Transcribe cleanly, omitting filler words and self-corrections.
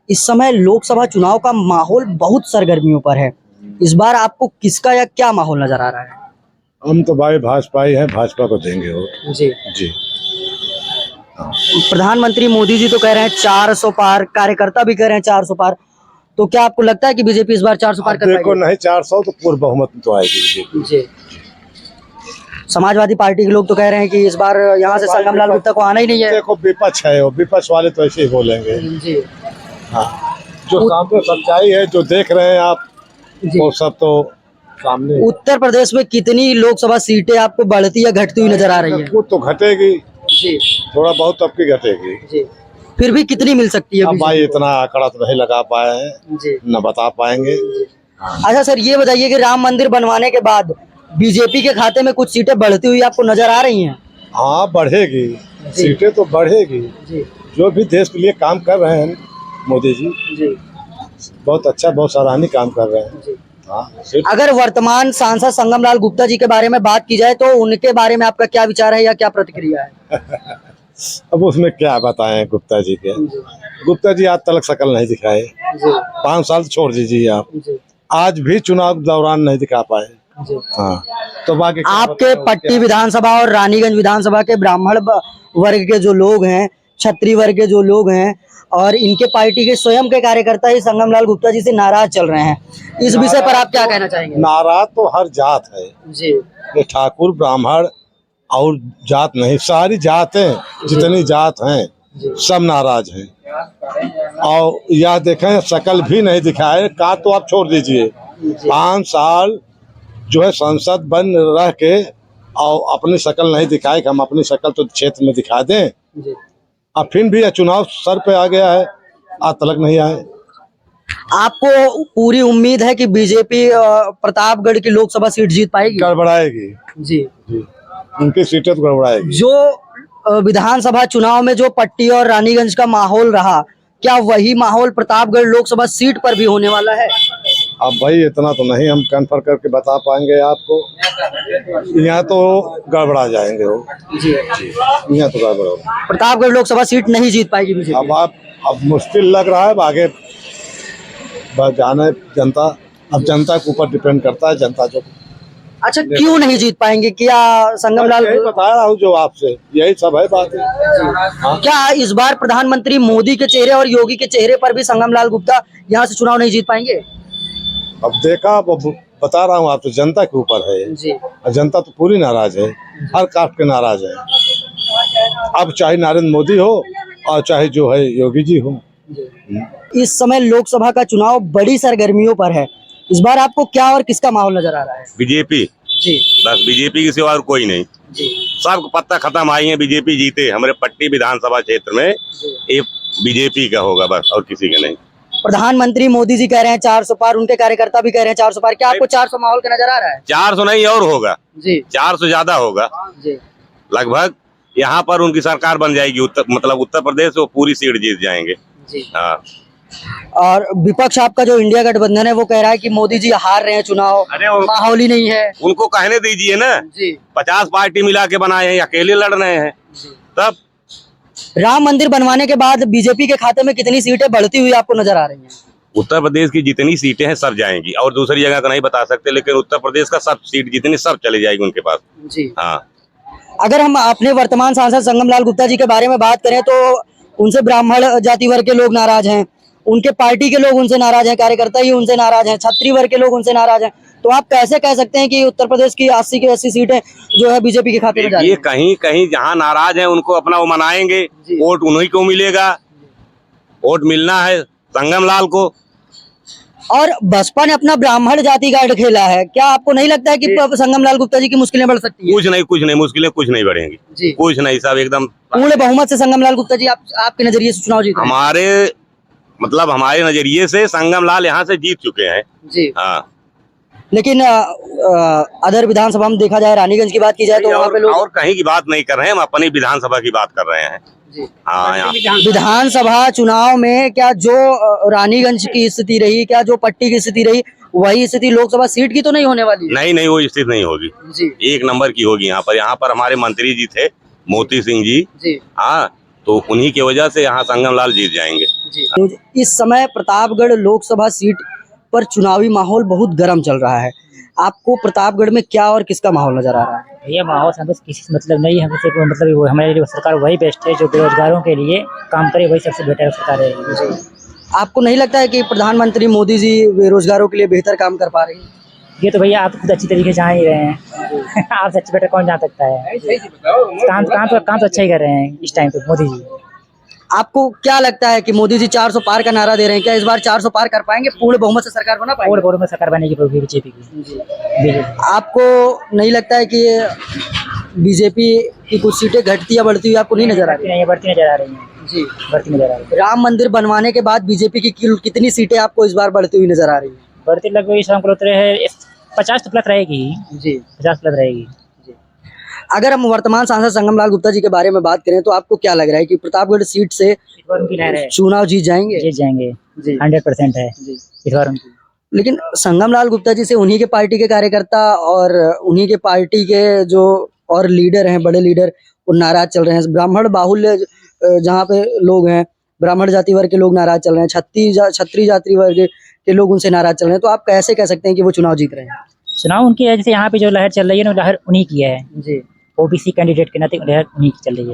इस समय लोकसभा चुनाव का माहौल बहुत सरगर्मियों पर है। इस बार आपको किसका या क्या माहौल नजर आ रहा है? हम तो भाई भाजपा ही है, भाजपा को देंगे वोट। जी जी। प्रधानमंत्री मोदी जी तो कह रहे हैं 400 पार, कार्यकर्ता भी कह रहे हैं 400 पार, तो क्या आपको लगता है कि बीजेपी इस बार 400 पार कर देखो पाएगी? नहीं 400 तो पूर्ण बहुमत में तो आएगी बीजेपी। जी। समाजवादी पार्टी के लोग तो कह रहे हैं कि इस बार यहाँ से संगम लाल गुप्ता को आना ही नहीं है। देखो विपक्ष है, वो विपक्ष वाले तो ऐसे ही बोलेंगे। जी हाँ, जो सामने सच्चाई है, जो देख रहे हैं आप, जी। वो सब तो सामने है। उत्तर प्रदेश में कितनी लोकसभा सीटें आपको बढ़ती या घटती हुई नजर आ रही है? वो तो घटेगी जी थोड़ा बहुत, अब की घटेगी। जी। फिर भी कितनी मिल सकती है अब भाई बीजेपी को? इतना आंकड़ा तो नहीं लगा पाए हैं, जी। न बता पाएंगे। अच्छा सर, ये बताइए कि राम मंदिर बनवाने के बाद बीजेपी के खाते में कुछ सीटें बढ़ती हुई आपको नजर आ रही हैं? हाँ बढ़ेगी, सीटें तो बढ़ेगी। जी जो भी देश के लिए काम कर रहे हैं मोदी जी, जी बहुत अच्छा, बहुत सराहनीय काम कर रहे हैं। जी। हाँ, सिर्फ अगर वर्तमान सांसद संगम लाल गुप्ता जी के बारे में बात की जाए तो उनके बारे में आपका क्या विचार है या क्या प्रतिक्रिया है? अब उसमें क्या बताएं गुप्ता जी के। गुप्ता जी आज तक शकल नहीं दिखाए, जी 5 साल छोड़ दीजिए आप, जी आज भी चुनाव के दौरान नहीं दिखा पाए। जी। हाँ, तो बाकी आपके पट्टी विधानसभा और रानीगंज विधानसभा के ब्राह्मण वर्ग के जो लोग हैं, क्षत्रिय वर्ग के जो लोग हैं और इनके पार्टी के स्वयं के कार्यकर्ता ही संगम लाल गुप्ता जी से नाराज चल रहे हैं, इस विषय पर आप क्या कहना चाहेंगे? नाराज तो हर जात है, जी ये ठाकुर ब्राह्मण और जात नहीं, सारी जातें जितनी जात हैं सब नाराज हैं। और यह देखें शकल भी नहीं दिखाए का, तो आप छोड़ दीजिए। 5 साल जो है संसद बन रह के और अपनी शकल नहीं दिखाए कि हम अपनी शकल तो क्षेत्र में दिखा दें, जी। अब फिर भी यह चुनाव सर पे आ गया है, आज तक नहीं आए। आपको पूरी उम्मीद है कि बीजेपी प्रतापगढ़ की लोकसभा सीट जीत पाएगी? गड़बड़ाएगी जी जी, उनकी सीटें तो गड़बड़ाएगी। जो विधानसभा चुनाव में जो पट्टी और रानीगंज का माहौल रहा, क्या वही माहौल प्रतापगढ़ लोकसभा सीट पर भी होने वाला है? अब भाई इतना तो नहीं हम कन्फर्म करके बता पाएंगे आपको, यहाँ तो गड़बड़ा जाएंगे वो जी। यहाँ तो गड़बड़ होगा। प्रतापगढ़ लोकसभा सीट नहीं जीत पाएगी बीजेपी? अब मुश्किल लग रहा है, अब आगे बस जाने जनता, अब जनता के ऊपर डिपेंड करता है, जनता जो। अच्छा, क्यों नहीं जीत पाएंगे? क्या संगम लाल यही बता रहा हूँ जो आपसे, यही सब है बात है। क्या इस बार प्रधानमंत्री मोदी के चेहरे और योगी के चेहरे पर भी संगम लाल गुप्ता यहाँ से चुनाव नहीं जीत पाएंगे? अब देखा, अब बता रहा हूँ आप, तो जनता के ऊपर है जी और जनता तो पूरी नाराज है, हर कास्ट के नाराज है। अब चाहे नरेंद्र मोदी हो और चाहे जो है योगी जी हो। इस समय लोकसभा का चुनाव बड़ी सरगर्मियों पर है, इस बार आपको क्या और किसका माहौल नजर आ रहा है? बीजेपी, जी बस बीजेपी के सिवा और कोई नहीं। जी सब पत्ता खत्म आई है, बीजेपी जीते। हमारे पट्टी विधानसभा क्षेत्र में ये बीजेपी का होगा बस, और किसी का नहीं। प्रधानमंत्री मोदी जी कह रहे हैं 400 पार, उनके कार्यकर्ता भी कह रहे हैं 400 पार, क्या आपको 400 माहौल का नजर आ रहा है? 400 नहीं और होगा जी 400 ज्यादा होगा जी लगभग। यहाँ पर उनकी सरकार बन जाएगी, उत्तर प्रदेश वो पूरी सीट जीत जाएंगे। जी। हाँ, और विपक्ष आपका जो इंडिया गठबंधन है वो कह रहा है कि मोदी जी हार रहे हैं चुनाव, अरे माहौल ही नहीं है। उनको कहने दीजिए ना, जी 50 पार्टी मिला के बनाए हैं, अकेले लड़ रहे हैं। तब राम मंदिर बनवाने के बाद बीजेपी के खाते में कितनी सीटें बढ़ती हुई आपको नजर आ रही हैं? उत्तर प्रदेश की जितनी सीटें हैं सब जाएंगी, और दूसरी जगह का नहीं बता सकते, लेकिन उत्तर प्रदेश का सब सीट जितनी सब चली जाएगी उनके पास। जी। हाँ, अगर हम अपने वर्तमान सांसद संगम लाल गुप्ता जी के बारे में बात करें तो उनसे ब्राह्मण जाति वर्ग के लोग नाराज हैं, उनके पार्टी के लोग उनसे नाराज हैं, कार्यकर्ता ही उनसे नाराज हैं, क्षत्रिय वर्ग के लोग उनसे नाराज हैं, तो आप कैसे कह सकते हैं कि उत्तर प्रदेश की 80 की 80 सीटें जो है बीजेपी के खाते में जा रही ये हैं? कहीं कहीं जहाँ नाराज हैं उनको अपना वो मनाएंगे, वोट उन्हीं को मिलेगा, वोट मिलना है संगम लाल को। और बसपा ने अपना ब्राह्मण जाति कार्ड खेला है, क्या आपको नहीं लगता है कि संगम लाल गुप्ता जी की मुश्किलें बढ़ सकती है? कुछ नहीं मुश्किलें कुछ नहीं बढ़ेंगी जी। कुछ नहीं, सब एकदम पूर्ण बहुमत से संगम लाल गुप्ता जी आपके नजरिए से चुनाव जीते? हमारे नजरिए से संगम लाल यहाँ से जीत चुके हैं। जी। हाँ, लेकिन अदर विधानसभा में देखा जाए, रानीगंज की बात की जाए तो वहाँ पे लोग और कहीं की बात नहीं कर रहे हैं, हम अपनी विधानसभा की बात कर रहे हैं। जी। हाँ, यहाँ विधानसभा चुनाव में क्या जो रानीगंज की स्थिति रही, क्या जो पट्टी की स्थिति रही, वही स्थिति लोकसभा सीट की तो नहीं होने वाली है? नहीं वो स्थिति नहीं होगी जी। 1 नंबर की होगी। यहाँ पर हमारे मंत्री जी थे मोती सिंह जी। जी हाँ, तो उन्हीं की वजह से यहाँ संगम लाल जीत जाएंगे। तो इस समय प्रतापगढ़ लोकसभा सीट पर चुनावी माहौल बहुत गर्म चल रहा है। आपको प्रतापगढ़ में क्या और किसका माहौल नजर आ रहा है? भैया माहौल से हमें किसी से मतलब नहीं, हमें सिर्फ मतलब वो हमारे लिए सरकार वही बेस्ट है जो बेरोजगारों के लिए काम करे, वही सबसे बेटर सरकार है। आपको नहीं लगता है कि प्रधानमंत्री मोदी जी बेरोजगारों के लिए बेहतर काम कर पा रहे हैं? ये तो भैया आप खुद अच्छी तरीके से जान ही रहे हैं। आप सच्ची बेटर कौन जान सकता है। काम तो अच्छा ही कर रहे हैं इस टाइम पे मोदी जी। आपको क्या लगता है कि मोदी जी 400 पार का नारा दे रहे हैं, क्या इस बार 400 पार कर पाएंगे? पूर्ण बहुमत से सरकार बना पाएंगे? और बोर्ड में सरकार बनेगी बीजेपी की। आपको नहीं लगता है कि बीजेपी की कुछ सीटें घटती या बढ़ती हुई आपको नहीं नजर आ रही? बढ़ती नजर आ रही है जी, बढ़ती नजर आ रही है। राम मंदिर बनवाने के बाद बीजेपी की कितनी सीटें आपको इस बार बढ़ती हुई नजर आ रही है? बढ़ती लगभग इस को है 50 तो प्लस रहेगी। जी, 50 प्लस रहेगी। अगर हम वर्तमान सांसद संगमलाल गुप्ता जी के बारे में बात करें तो आपको क्या लग रहा है कि प्रतापगढ़ सीट से इस बार उनकी लहर है, चुनाव जीत जाएंगे? जीत जाएंगे जी 100% है जी। इस बार उनकी। लेकिन संगमलाल गुप्ता जी से उन्हीं के पार्टी के कार्यकर्ता और उन्हीं के पार्टी के जो और लीडर हैं, बड़े लीडर, वो नाराज चल रहे हैं। ब्राह्मण बाहुल्य जहाँ पे लोग हैं, ब्राह्मण जाति वर्ग के लोग नाराज चल रहे हैं, क्षत्रिय जाति वर्ग के लोग उनसे नाराज चल रहे हैं। तो आप कैसे कह सकते हैं कि वो चुनाव जीत रहे हैं? चुनाव उनकी है, जैसे यहाँ पे जो लहर चल रही है ना, लहर उन्हीं की है। जी, ओबीसी कैंडिडेट के नाते लहर उन्हीं की चल रही है।